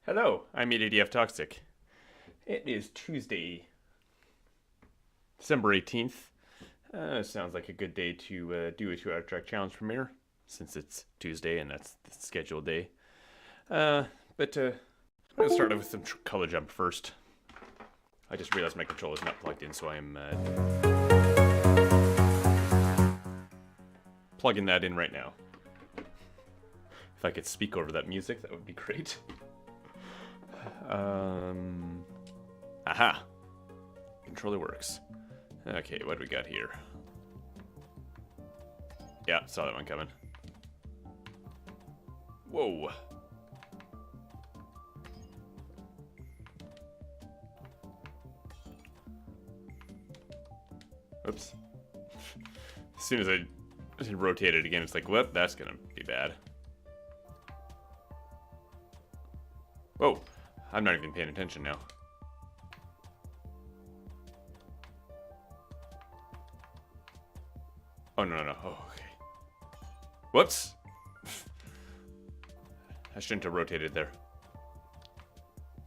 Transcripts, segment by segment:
Hello, I'm EDDF Toxic. It is Tuesday, December 18th. Sounds like a good day to do a 2 hour track challenge premiere, since it's Tuesday and that's the scheduled day. But I'm going to start off with some color jump first. I just realized my controller's not plugged in, so I'm plugging that in right now. If I could speak over that music, that would be great. Aha! Controller works. Okay, what do we got here? Yeah, saw that one coming. Whoa! Oops. As soon as I rotate it again, it's like, whoop, that's gonna be bad. Whoa! I'm not even paying attention now. Oh, no. Oh, okay. Whoops! I shouldn't have rotated there. I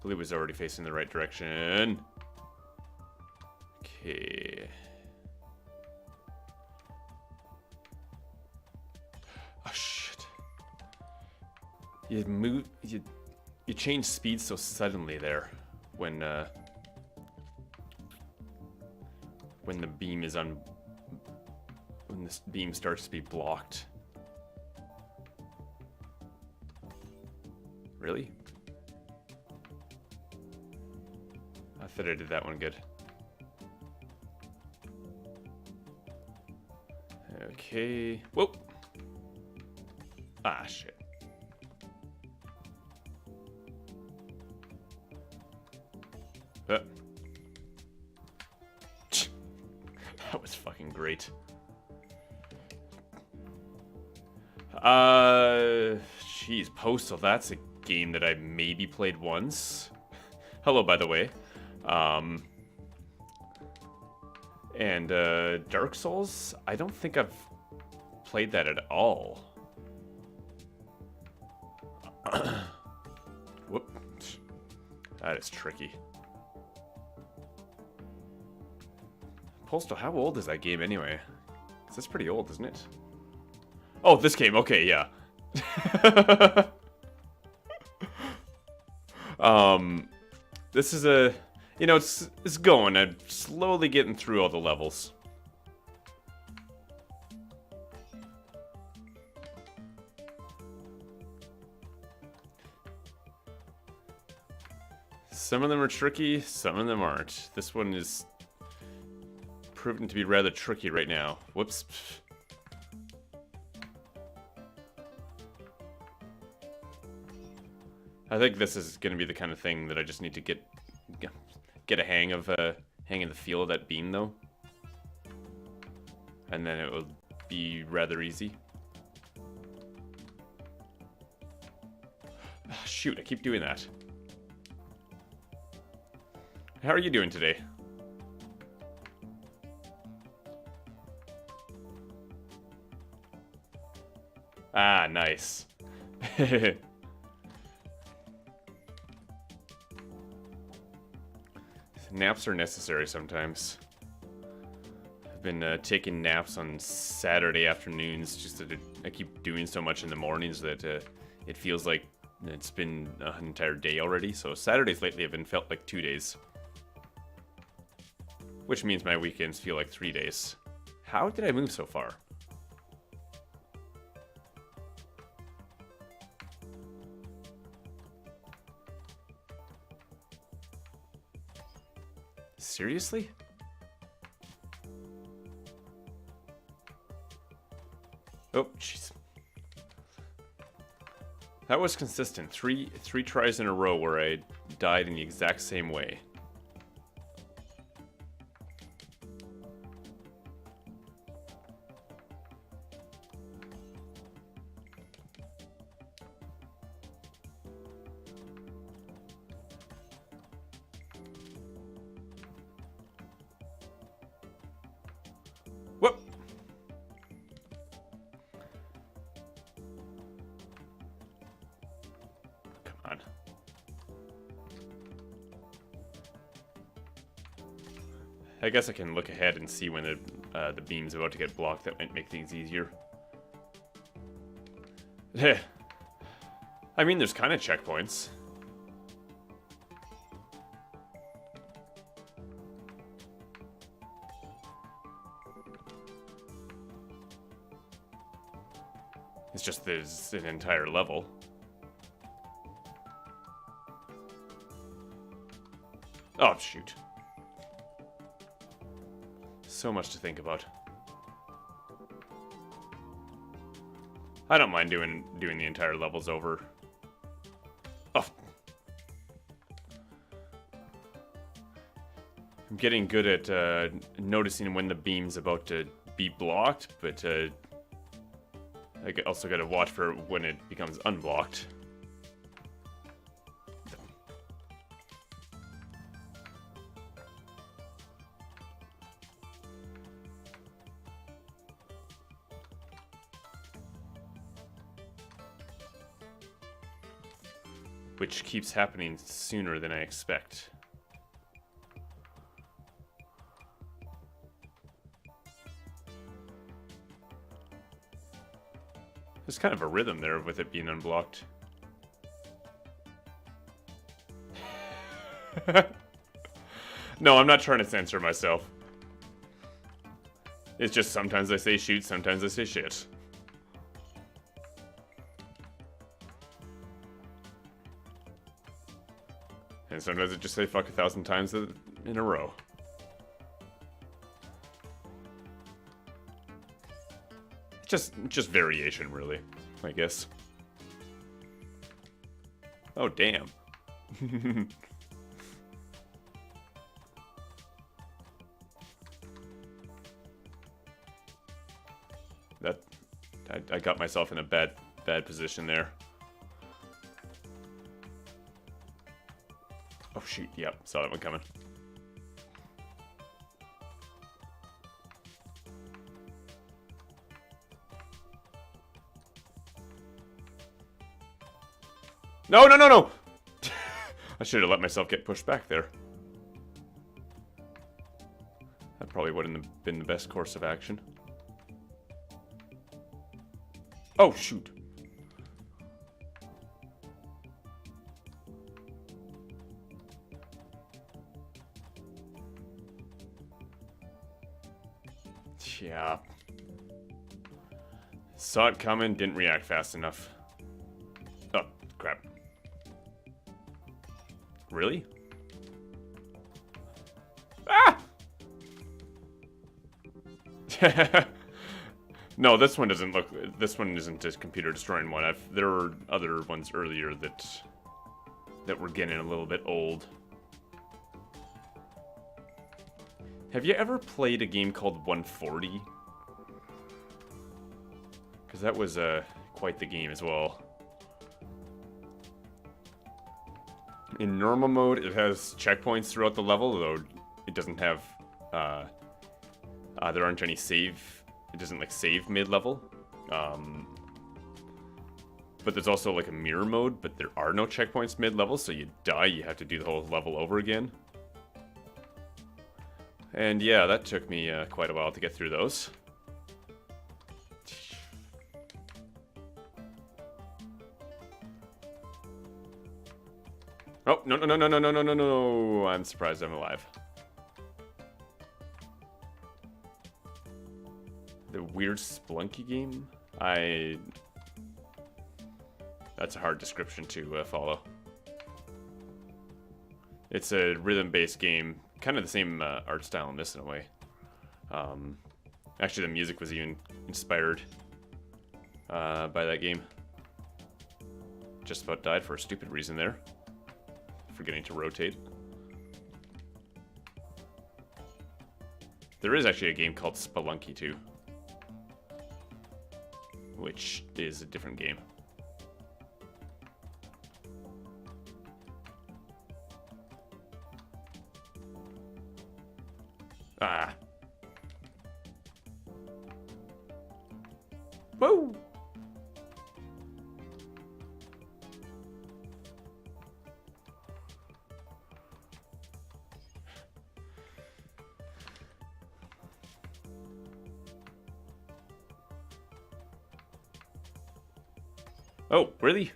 believe it was already facing the right direction. Okay. Oh, shit. You change speed so suddenly there when the beam is when this beam starts to be blocked. Really? I thought I did that one good. Okay. Whoa! Ah, shit. That was fucking great. Jeez, Postal, that's a game that I maybe played once. Hello, by the way. And Dark Souls, I don't think I've played that at all. Whoop. That is tricky. Postal, how old is that game anyway? 'Cause that's pretty old, isn't it? Oh, this game. Okay, yeah. This is a, it's going. I'm slowly getting through all the levels. Some of them are tricky, some of them aren't. This one is proven to be rather tricky right now. Whoops. I think this is going to be the kind of thing that I just need to get a hang of the feel of that beam, though. And then it will be rather easy. Shoot, I keep doing that. How are you doing today? Ah, nice. Naps are necessary sometimes. I've been taking naps on Saturday afternoons, just that I keep doing so much in the mornings that it feels like it's been an entire day already. So Saturdays lately have been felt like 2 days. Which means my weekends feel like 3 days. How did I move so far? Seriously? Oh, jeez. That was consistent. Three tries in a row where I died in the exact same way. Whoop! Come on. I guess I can look ahead and see when the beam's about to get blocked. That might make things easier. I mean, there's kind of checkpoints. It's just there's an entire level. Oh, shoot. So much to think about. I don't mind doing the entire levels over. Oh. I'm getting good at noticing when the beam's about to be blocked, but I also gotta watch for when it becomes unblocked. Which keeps happening sooner than I expect. There's kind of a rhythm there with it being unblocked. No, I'm not trying to censor myself. It's just sometimes I say shoot, sometimes I say shit. And sometimes I just say fuck 1,000 times in a row. Just variation, really, I guess. Oh, damn. I got myself in a bad position there. Oh shoot, yep, saw that one coming. No, no, no, no! I should have let myself get pushed back there. That probably wouldn't have been the best course of action. Oh, shoot. Yeah. Saw it coming, didn't react fast enough. Oh, crap. Really? Ah! No, this one doesn't look... This one isn't a computer destroying one. There were other ones earlier that were getting a little bit old. Have you ever played a game called 140? Because that was quite the game as well. In normal mode, it has checkpoints throughout the level, though it doesn't have... there aren't any save... It doesn't, like, save mid-level. But there's also, like, a mirror mode, but there are no checkpoints mid-level, so you die, you have to do the whole level over again. And yeah, that took me quite a while to get through those. Oh, no, no, no, no, no, no, no, no, no. I'm surprised I'm alive. The weird Splunky game? That's a hard description to follow. It's a rhythm-based game. Kind of the same art style in this, in a way. Actually, the music was even inspired by that game. Just about died for a stupid reason there. Forgetting to rotate. There is actually a game called Spelunky too, which is a different game. Ah. Whoa! Oh, really?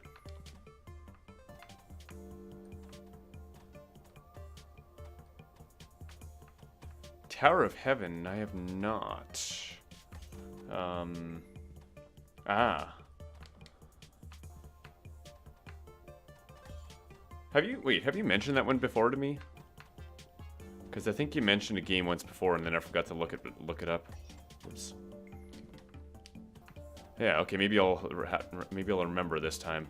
Tower of Heaven, I have not. Ah. Have you mentioned that one before to me? Because I think you mentioned a game once before and then I forgot to look it up. Oops. Yeah, okay, maybe I'll remember this time.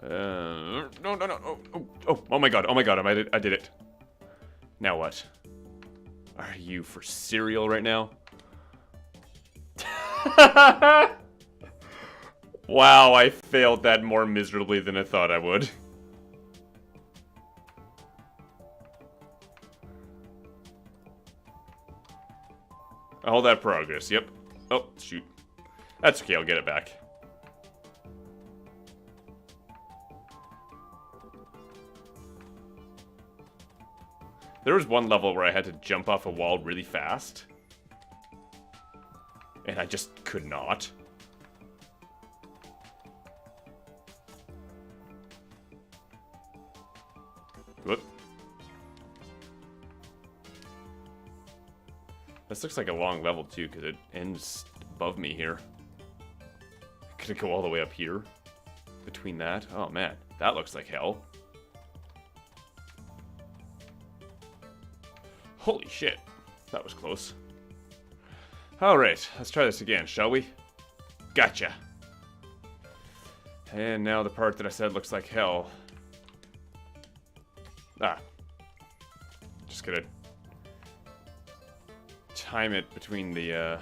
No. Oh my god, I did it. Now what? Are you for cereal right now? Wow, I failed that more miserably than I thought I would. All that progress, yep. Oh, shoot. That's okay, I'll get it back. There was one level where I had to jump off a wall really fast. And I just could not. Whoop. This looks like a long level too, because it ends above me here. Could it go all the way up here? Between that? Oh man, that looks like hell. Holy shit, that was close. Alright, let's try this again, shall we? Gotcha. And now the part that I said looks like hell. Ah. Just gotta time it between the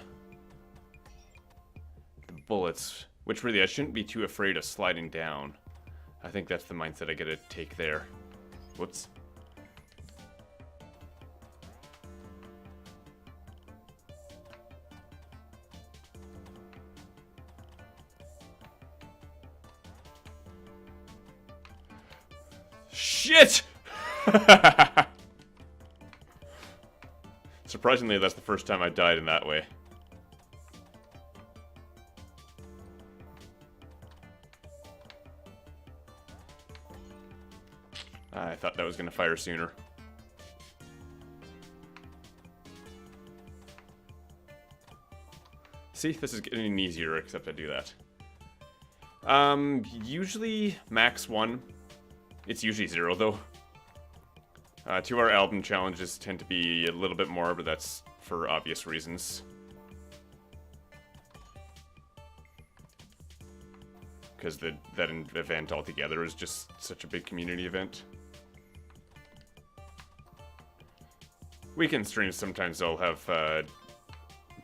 bullets. Which really, I shouldn't be too afraid of sliding down. I think that's the mindset I gotta take there. Whoops. Shit! Surprisingly, that's the first time I died in that way. I thought that was going to fire sooner. See, this is getting easier, except I do that. Usually max 1. It's usually 0, though. 2-hour album challenges tend to be a little bit more, but that's for obvious reasons. Because that event altogether is just such a big community event. Weekend streams, sometimes they'll have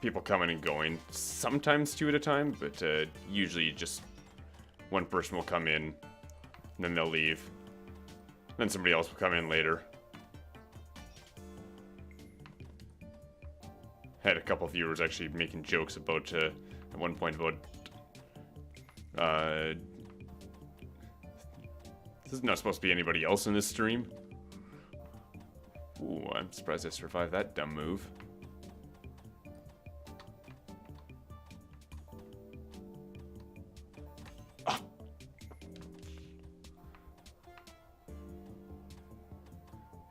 people coming and going. Sometimes 2 at a time, but usually just one person will come in, and then they'll leave. Then somebody else will come in later. Had a couple of viewers actually making jokes about, at one point, about, this is not supposed to be anybody else in this stream. Ooh, I'm surprised I survived that dumb move. Ah.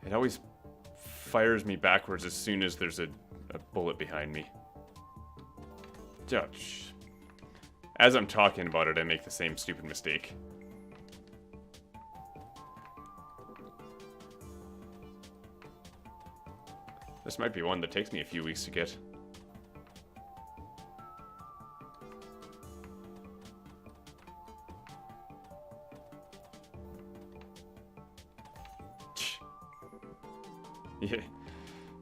It always fires me backwards as soon as there's a bullet behind me. As I'm talking about it, I make the same stupid mistake. This might be one that takes me a few weeks to get. Yeah.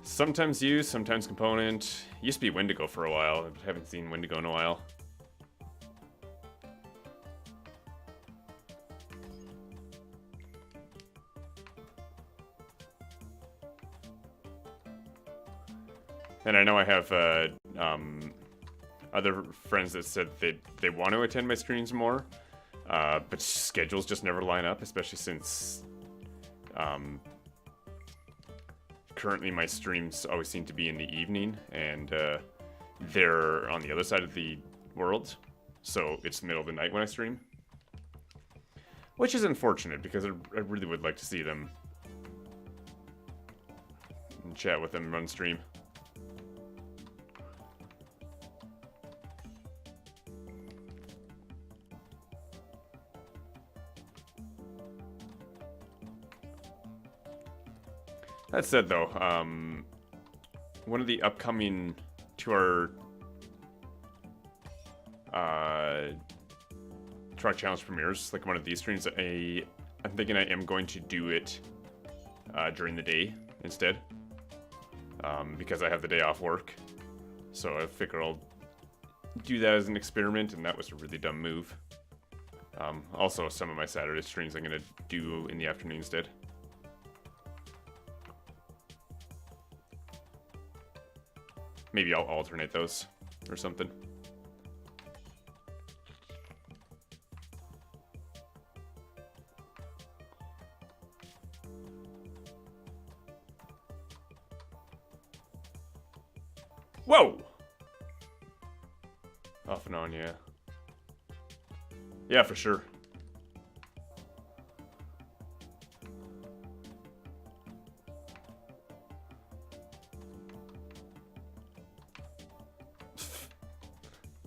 Sometimes use, sometimes component. Used to be Wendigo for a while. I haven't seen Wendigo in a while. And I know I have other friends that said they want to attend my streams more, but schedules just never line up, especially since currently my streams always seem to be in the evening, and they're on the other side of the world, so it's the middle of the night when I stream. Which is unfortunate, because I really would like to see them and chat with them on stream. That said, though, one of the upcoming to our challenge premieres, like one of these streams, I'm thinking I am going to do it during the day instead, because I have the day off work. So I figure I'll do that as an experiment, and that was a really dumb move. Also, some of my Saturday streams I'm going to do in the afternoon instead. Maybe I'll alternate those or something. Whoa! Off and on, yeah. Yeah, for sure.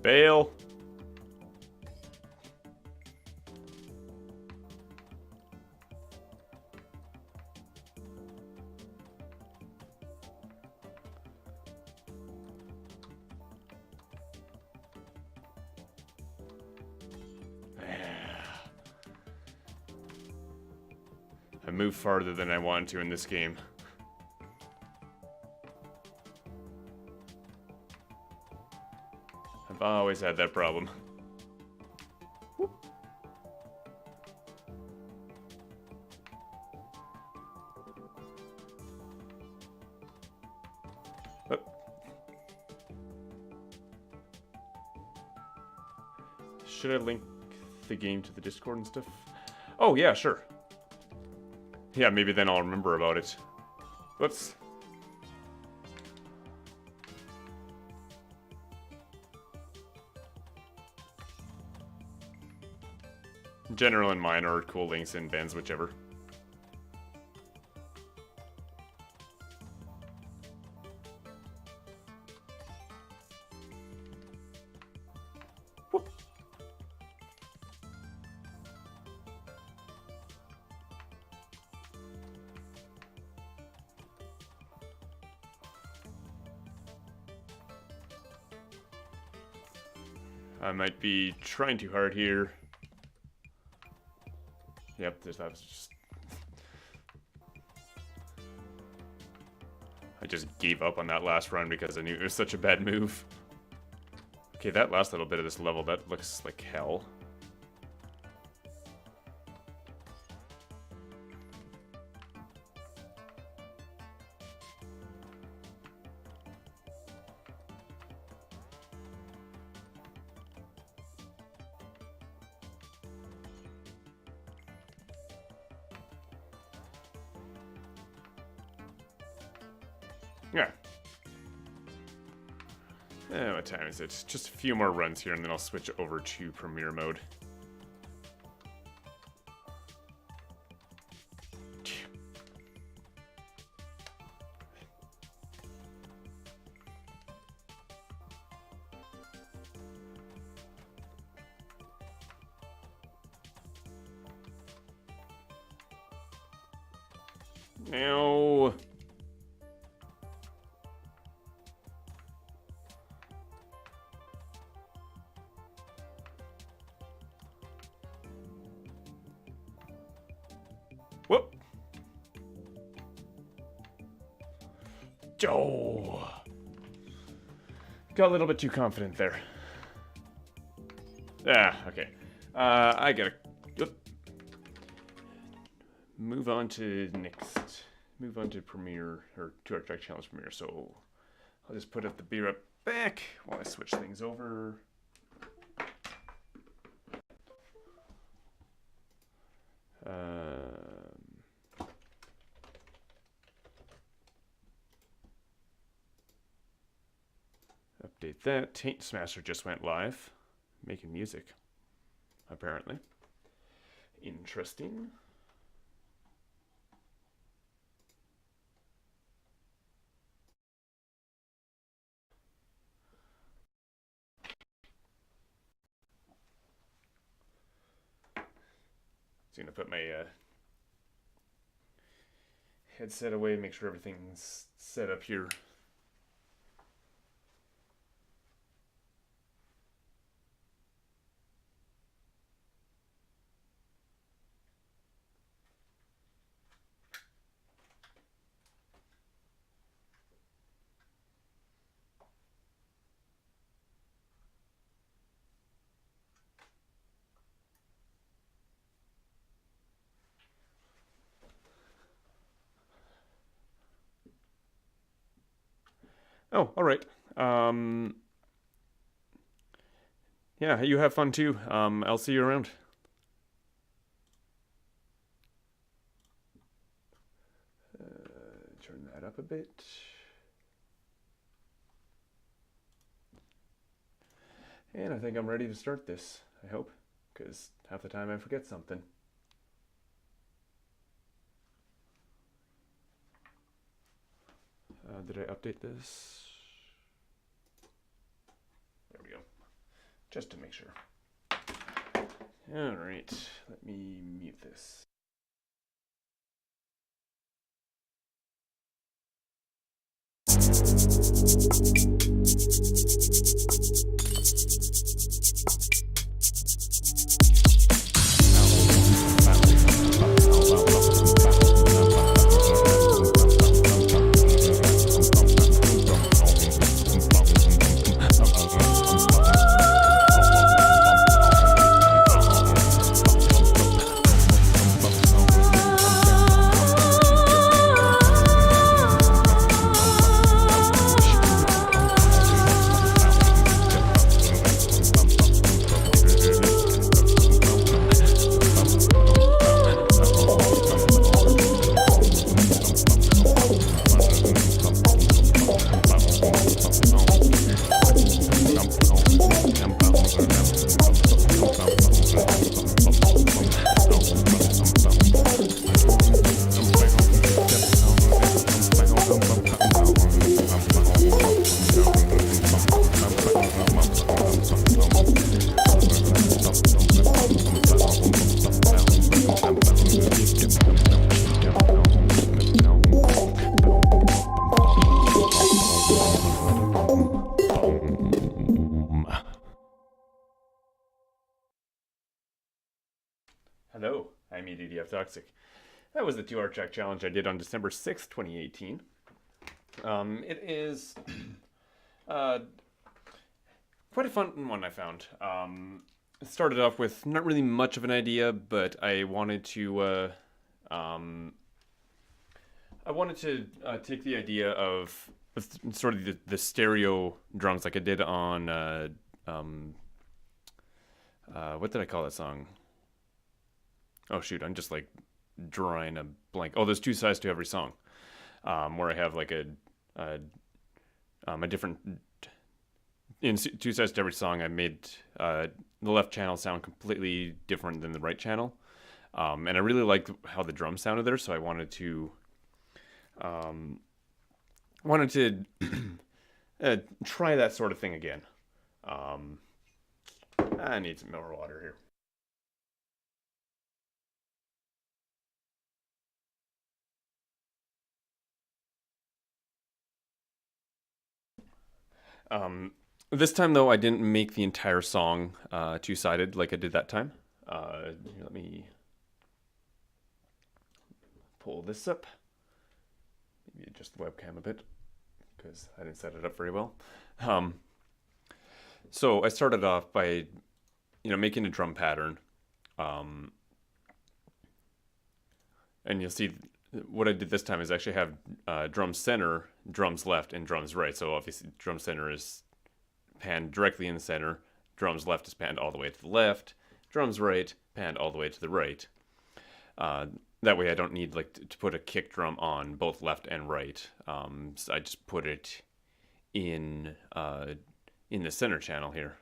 Bail. I moved farther than I wanted to in this game. I've always had that problem. Whoop. Oh. Should I link the game to the Discord and stuff? Oh, yeah, sure. Yeah, maybe then I'll remember about it. Whoops. General and minor, cool links and bans, whichever. Whoop. I might be trying too hard here. Yep, that was just... I just gave up on that last run because I knew it was such a bad move. Okay, that last little bit of this level, that looks like hell. Yeah. What time is it? Just a few more runs here, and then I'll switch over to Premiere mode. No. Whoop. Oh. Got a little bit too confident there. Ah, okay. I gotta move on to next. Move on to Premiere, or to our Track Challenge Premiere. So I'll just put up the beer up back while I switch things over. that, Taint Smasher just went live, making music, apparently. Interesting. So I'm gonna put my headset away, make sure everything's set up here. Oh, all right. Yeah, you have fun too. I'll see you around. Turn that up a bit. And I think I'm ready to start this, I hope, because half the time I forget something. Did I update this? There we go. Just to make sure. All right, let me mute this. Hello, I'm EDDF Toxic. That was the 2-hour track challenge I did on December 6th, 2018. It is quite a fun one, I found. It started off with not really much of an idea, but I wanted to take the idea of sort of the stereo drums like I did on what did I call that song? Oh shoot, I'm just like drawing a blank. Oh, there's 2 sides to every song, where I have like a different in 2 sides to every song. I made the left channel sound completely different than the right channel, and I really liked how the drums sounded there, so I wanted to try that sort of thing again. I need some more water here. This time though, I didn't make the entire song 2-sided like I did that time. Here, let me pull this up. Maybe adjust the webcam a bit because I didn't set it up very well. So I started off by, making a drum pattern, and you'll see what I did this time is actually have drum center, drums left, and drums right. So obviously drum center is panned directly in the center, drums left is panned all the way to the left, drums right panned all the way to the right. That way I don't need to put a kick drum on both left and right. So I just put it in in the center channel here.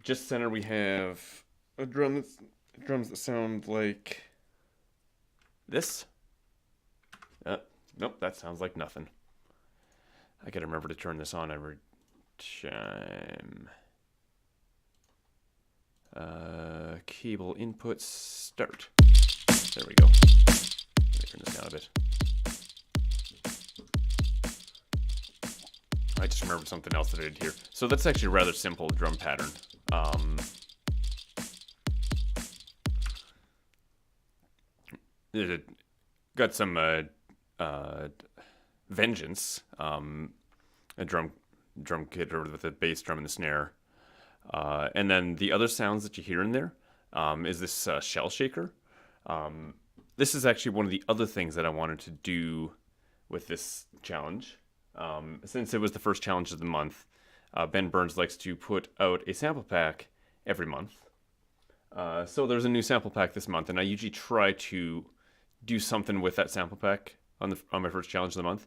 Just center we have a drums that sound like this. Nope, that sounds like nothing. I gotta remember to turn this on every time. Cable input start. There we go. Let me turn this down a bit. I just remembered something else that I did here. So that's actually a rather simple drum pattern. Got some Vengeance, a drum kit with a bass drum and the snare, and then the other sounds that you hear in there is this shell shaker. This is actually one of the other things that I wanted to do with this challenge. Since it was the first challenge of the month, Ben Burns likes to put out a sample pack every month. So there's a new sample pack this month, and I usually try to do something with that sample pack on my first challenge of the month.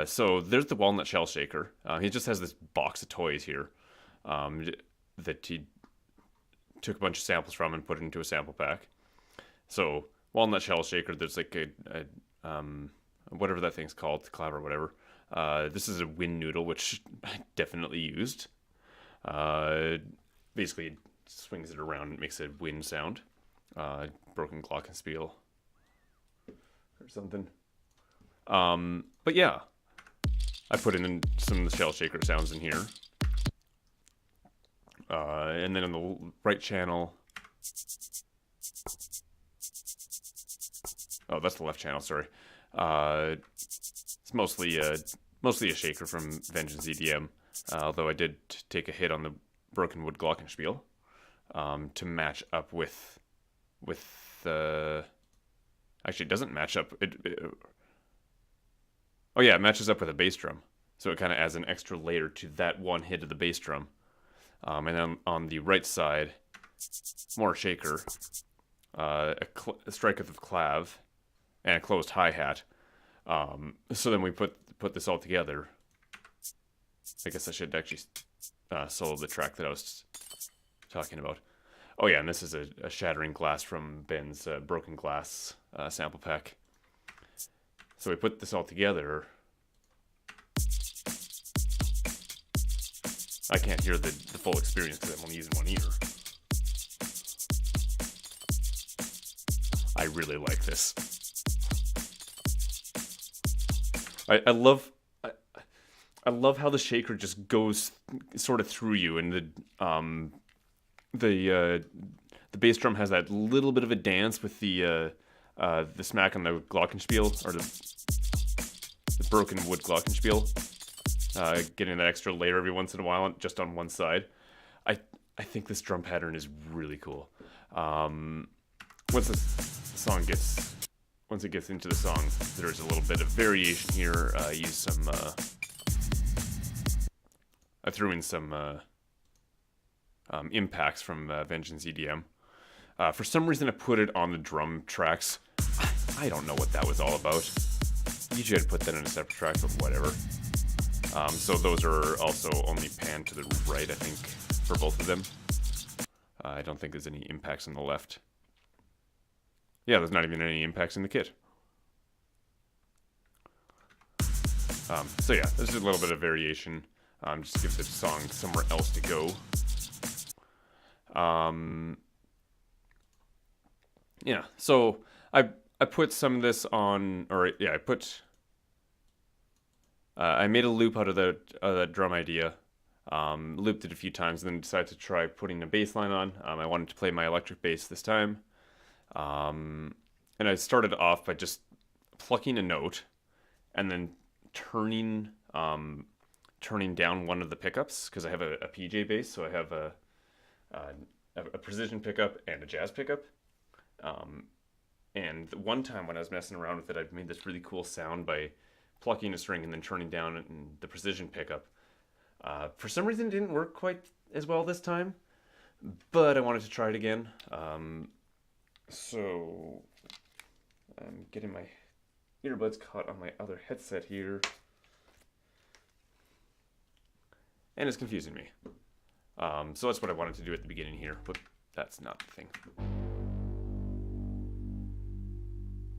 So there's the walnut shell shaker. He just has this box of toys here that he took a bunch of samples from and put it into a sample pack. So walnut shell shaker, there's like a whatever that thing's called, clav or whatever. This is a wind noodle, which I definitely used. Basically, it swings it around and makes a wind sound. Broken glockenspiel or something. But yeah, I put in some of the shell shaker sounds in here. And then on the right channel... Oh, that's the left channel, sorry. It's mostly a shaker from Vengeance EDM, although I did take a hit on the Broken Wood Glockenspiel to match up with the... Actually, it doesn't match up. Oh yeah, it matches up with a bass drum, so it kind of adds an extra layer to that one hit of the bass drum. And then on the right side, more shaker, a strike of the clav, and a closed hi-hat. So then we put this all together. I guess I should actually solo the track that I was talking about. Oh yeah, and this is a Shattering Glass from Ben's Broken Glass sample pack. So we put this all together. I can't hear the full experience because I'm only using one ear. I really like this. I love how the shaker just goes sort of through you, and the bass drum has that little bit of a dance with the smack on the glockenspiel, or the broken wood glockenspiel, getting that extra layer every once in a while just on one side. I think this drum pattern is really cool. Once it gets into the song, there's a little bit of variation here. I threw in some impacts from Vengeance EDM. For some reason, I put it on the drum tracks. I don't know what that was all about. Usually I'd put that in a separate track, but whatever. So those are also only panned to the right, I think, for both of them. I don't think there's any impacts on the left. Yeah, there's not even any impacts in the kit. So yeah, there's just a little bit of variation. Just to give the song somewhere else to go. Yeah, so I put some of this on, or yeah, I made a loop out of the drum idea, looped it a few times, and then decided to try putting a bass line on. I wanted to play my electric bass this time, and I started off by just plucking a note, and then turning down one of the pickups, because I have a PJ bass, so I have a precision pickup and a jazz pickup. And one time when I was messing around with it, I made this really cool sound by plucking a string and then turning down the precision pickup. For some reason, it didn't work quite as well this time, but I wanted to try it again. So I'm getting my earbuds caught on my other headset here. and it's confusing me. So that's what I wanted to do at the beginning here, but that's not the thing.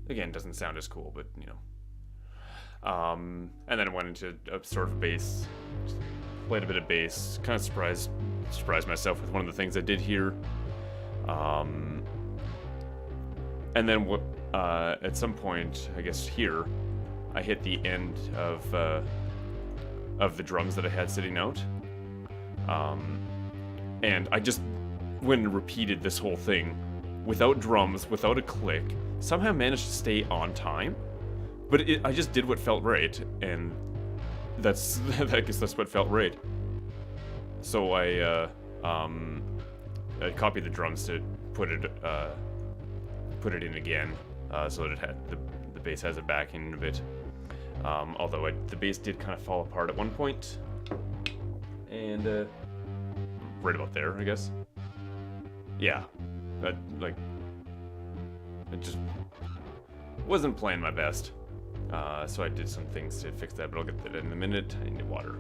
Again, doesn't sound as cool, but you know. And then I went into a sort of bass, played a bit of bass, kind of surprised myself with one of the things I did here. And then at some point, I guess here, I hit the end of the drums that I had sitting out. And I just went and repeated this whole thing without drums, without a click, somehow managed to stay on time. But I just did what felt right, and that's I guess that's what felt right. So I copied the drums to put it in again, so that it had the bass has it backing a bit. Although the bass did kind of fall apart at one point, and right about there, I guess. Yeah, I just wasn't playing my best. So I did some things to fix that, but I'll get that in a minute. I need water.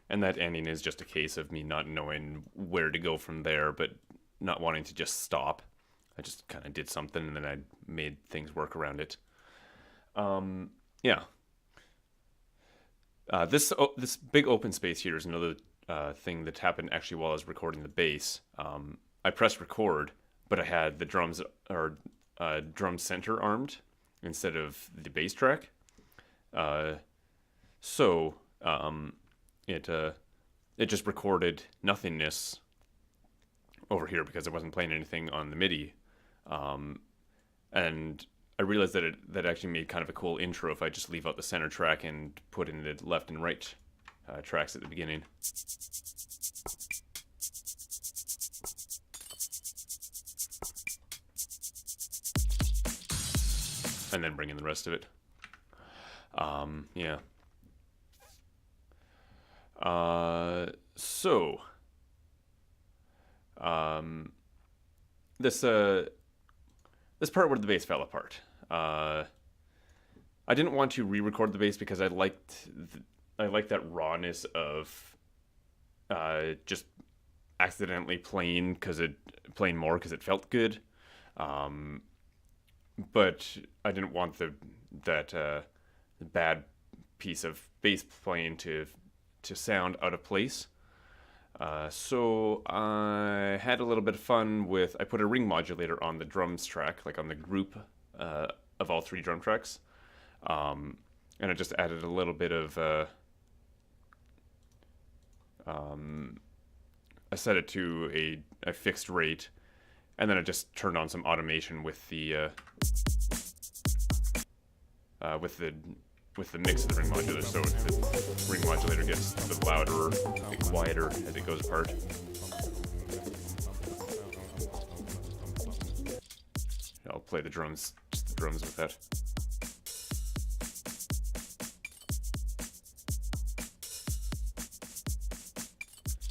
And that ending is just a case of me not knowing where to go from there, but not wanting to just stop. I just kind of did something, and then I made things work around it. Yeah. This big open space here is another thing that happened actually while I was recording the bass. I pressed record, but I had the drums or drum center armed instead of the bass track. So it just recorded nothingness over here because I wasn't playing anything on the MIDI. And I realized that that actually made kind of a cool intro if I just leave out the center track and put in the left and right tracks at the beginning. And then bring in the rest of it. Yeah. So this part where the bass fell apart. I didn't want to re-record the bass because I liked that rawness of just accidentally playing more because it felt good. But I didn't want that bad piece of bass playing to sound out of place. So I had a little bit of fun I put a ring modulator on the drums track, like on the group of all three drum tracks. And I just added a little bit of, I set it to a fixed rate, and then I just turned on some automation with the mix of the ring modulator, so the ring modulator gets a bit louder, a bit quieter as it goes apart. I'll play the drums, just the drums with that.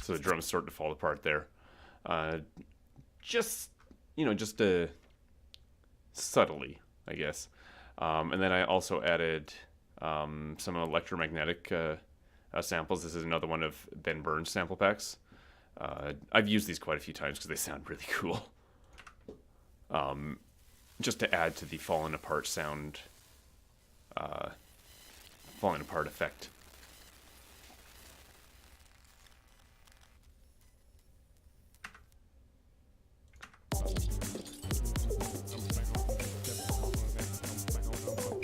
So the drums start to fall apart there. Just subtly, I guess. And then I also added some electromagnetic samples. This is another one of Ben Burns sample packs. I've used these quite a few times because they sound really cool. Just to add to the falling apart sound, falling apart effect.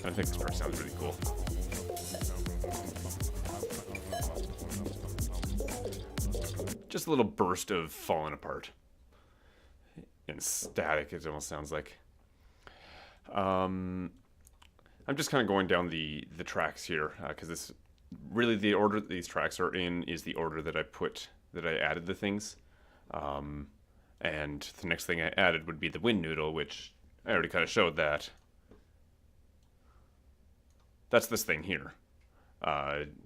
I think this part sounds really cool. Just a little burst of falling apart. And static, it almost sounds like. I'm just kind of going down the tracks here, because this really the order that these tracks are in is the order that I added the things. And the next thing I added would be the wind noodle, which I already kind of showed that. That's this thing here.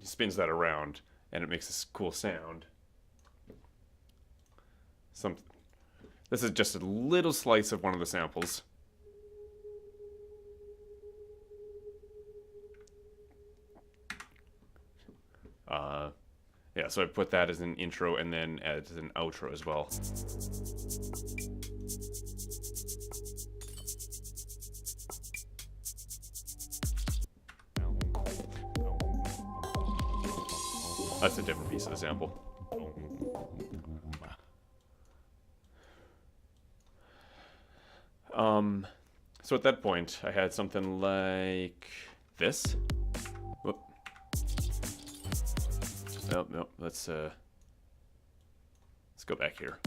Spins that around, and it makes this cool sound. This is just a little slice of one of the samples. Yeah, so I put that as an intro and then as an outro as well. That's a different piece of the sample. So at that point, I had something like this. Whoop. Nope. Let's go back here.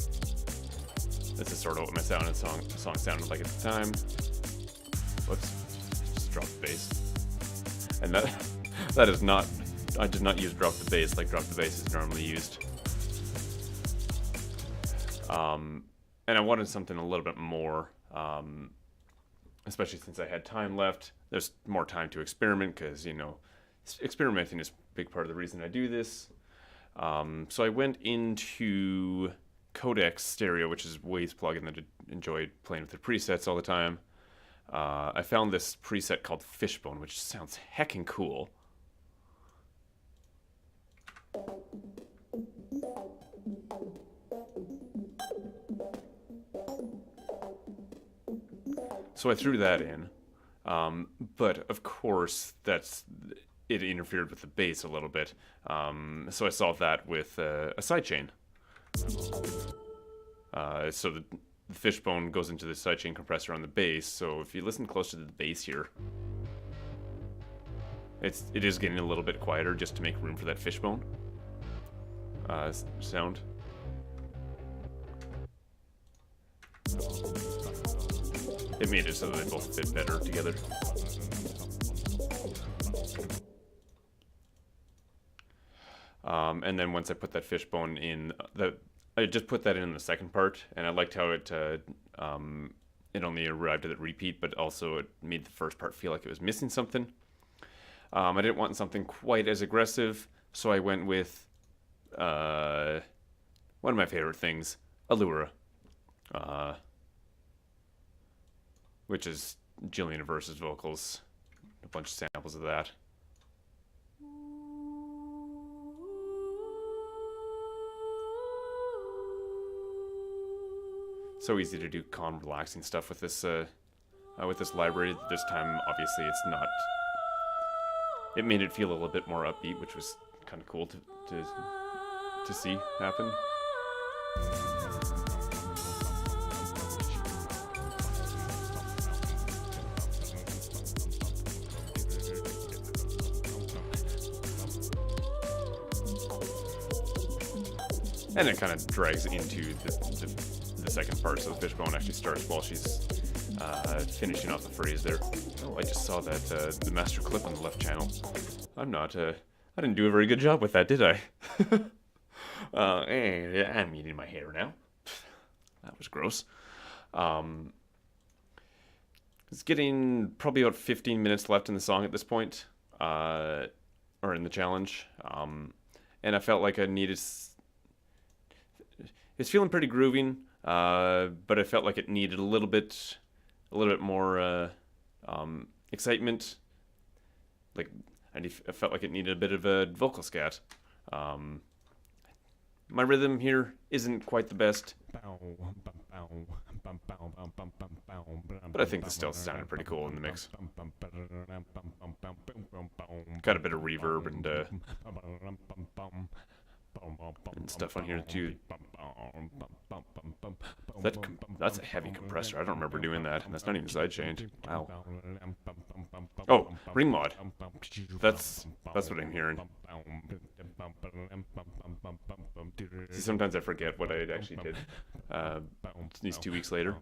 This is sort of what my song sounded like at the time. Whoops. Just drop the bass. And that is not. I did not use drop the bass like drop the bass is normally used. And I wanted something a little bit more. Especially since I had time left. There's more time to experiment because, you know, experimenting is a big part of the reason I do this. So I went into Codex Stereo, which is Wade's plugin that I enjoyed playing with the presets all the time. I found this preset called Fishbone, which sounds heckin' cool. So I threw that in, but of course it interfered with the bass a little bit. So I solved that with a sidechain. So the Fishbone goes into the sidechain compressor on the bass. So if you listen close to the bass here, it is getting a little bit quieter just to make room for that Fishbone sound. It made it so they both fit better together. And then once I put that Fishbone in, I just put that in the second part, and I liked how it only arrived at the repeat, but also it made the first part feel like it was missing something. I didn't want something quite as aggressive, so I went with one of my favorite things, Allura. Which is Jillian Verse's vocals. A bunch of samples of that. So easy to do calm, relaxing stuff with this library. This time, obviously, it's not. It made it feel a little bit more upbeat, which was kind of cool to see happen. And it kind of drags into the second part, so the Fishbone actually starts while she's finishing off the phrase there. Oh, I just saw that the master clip on the left channel. I didn't do a very good job with that, did I? I'm eating my hair now. That was gross. It's getting probably about 15 minutes left in the song at this point, or in the challenge. And I felt like I needed. It's feeling pretty grooving, but I felt like it needed a little bit more excitement. Like I felt like it needed a bit of a vocal scat. My rhythm here isn't quite the best, but I think this still sounded pretty cool in the mix. Got a bit of reverb and stuff on here too. That's a heavy compressor. I don't remember doing that, and that's not even sidechained. Wow. Oh, ring mod. That's what I'm hearing. See, sometimes I forget what I actually did. These 2 weeks later.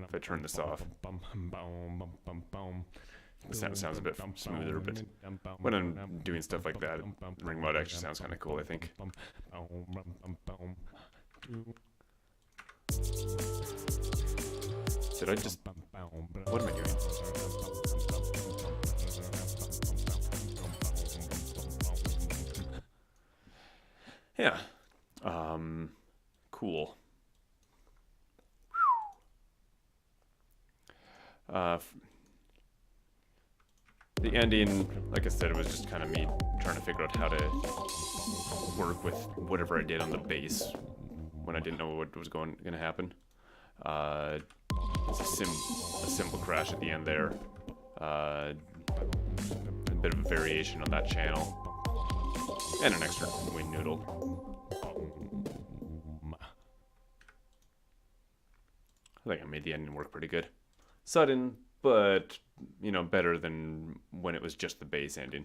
If I turn this off, the sound sounds a bit smoother, but when I'm doing stuff like that, ring mod actually sounds kind of cool, I think. Did I just... What am I doing? Yeah. Cool. The ending, like I said, it was just kind of me trying to figure out how to work with whatever I did on the bass when I didn't know what was going to happen. It's a cymbal crash at the end there. A bit of a variation on that channel. And an extra wind noodle. I think I made the ending work pretty good. Sudden, but, you know, better than when it was just the bass ending.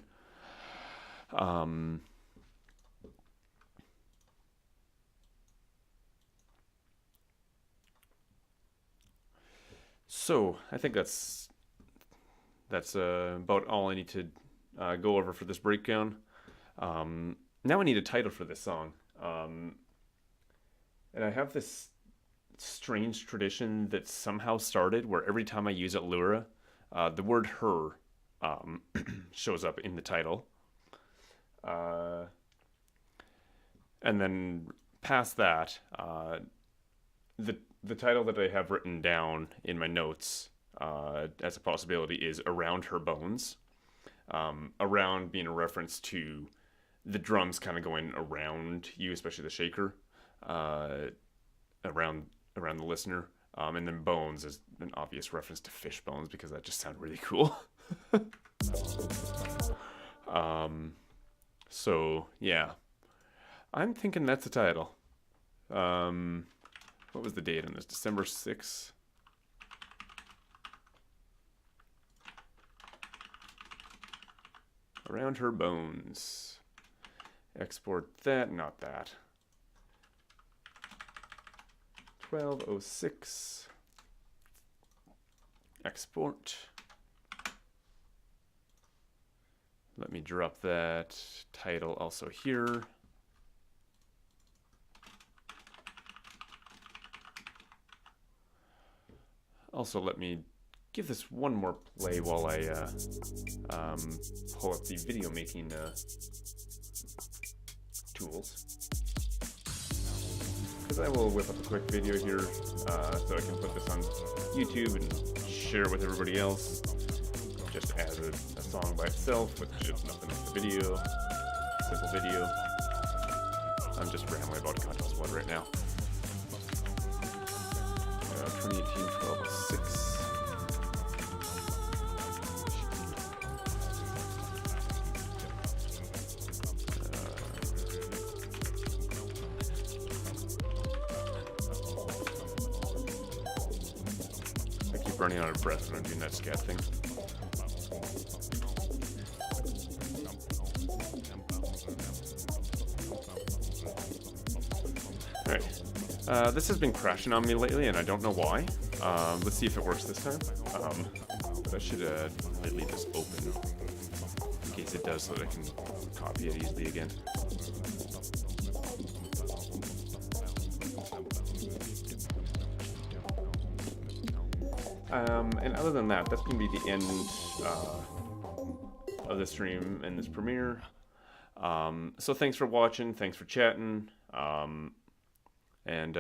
So, I think that's about all I need to go over for this breakdown. Now I need a title for this song. And I have this strange tradition that somehow started where every time I use Allura, the word her shows up in the title. And then past that, the title that I have written down in my notes as a possibility is Around Her Bones. Around being a reference to the drums kind of going around you, especially the shaker, around the listener. And then bones is an obvious reference to fish bones because that just sounded really cool. So yeah, I'm thinking that's the title. What was the date on this? December 6th. Around Her Bones. Export that, not that. 1206. Export. Let me drop that title also here. Also, let me give this one more play while I pull up the video making tools. Because I will whip up a quick video here so I can put this on YouTube and share with everybody else. Just as a song by itself with just nothing in the video. Simple video. I'm just rambling about a contest one right now. 2018 1206. I keep running out of breath when I'm doing that scat thing. Alright. This has been crashing on me lately, and I don't know why. Let's see if it works this time. But I should leave this open in case it does, so that I can copy it easily again. And other than that, that's going to be the end of the stream and this premiere. So thanks for watching, thanks for chatting, and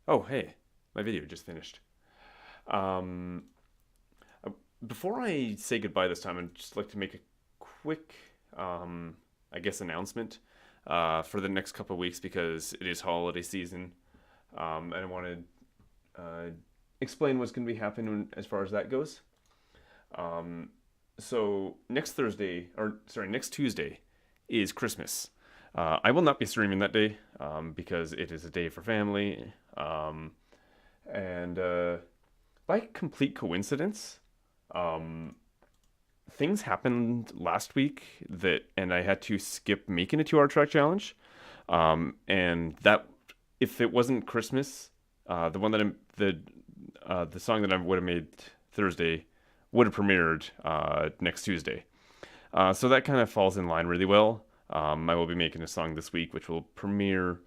oh hey, my video just finished. Before I say goodbye this time, I'd just like to make a quick, I guess, announcement for the next couple of weeks because it is holiday season, and I want to explain what's going to be happening as far as that goes. So next Tuesday is Christmas. I will not be streaming that day because it is a day for family. And by complete coincidence, things happened last week and I had to skip making a 2-hour track challenge. And that, if it wasn't Christmas, the song that I would have made Thursday would have premiered next Tuesday. So that kind of falls in line really well. I will be making a song this week, which will premiere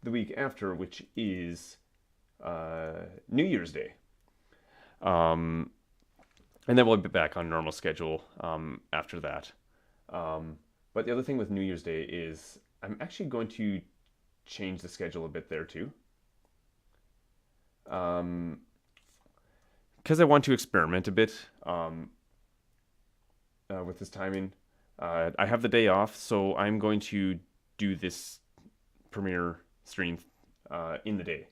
the week after, which is New Year's Day. And then we'll be back on normal schedule after that. But the other thing with New Year's Day is I'm actually going to change the schedule a bit there too. Because I want to experiment a bit with this timing. I have the day off, so I'm going to do this premiere stream in the day.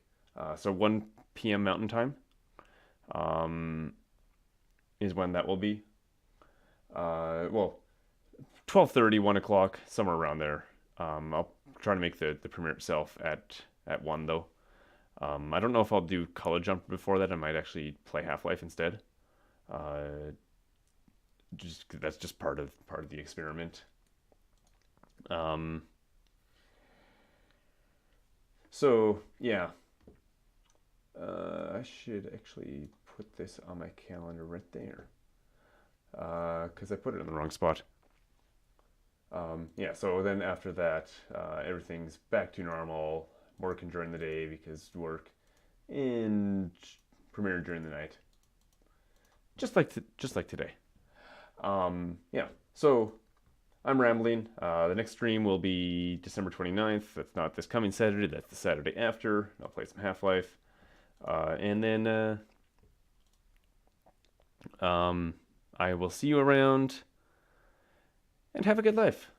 So 1 p.m. Mountain Time is when that will be. Well, 12:30, 1 o'clock, somewhere around there. I'll try to make the premiere itself at 1, though. I don't know if I'll do Color Jump before that. I might actually play Half-Life instead. That's just part of the experiment. So yeah, I should actually put this on my calendar right there, because I put it in the wrong spot. Yeah, so then after that, everything's back to normal. Working during the day because work, and premiere during the night, just like today. Yeah. So I'm rambling. The next stream will be December 29th. That's not this coming Saturday. That's the Saturday after. I'll play some Half-Life, and then I will see you around, and have a good life.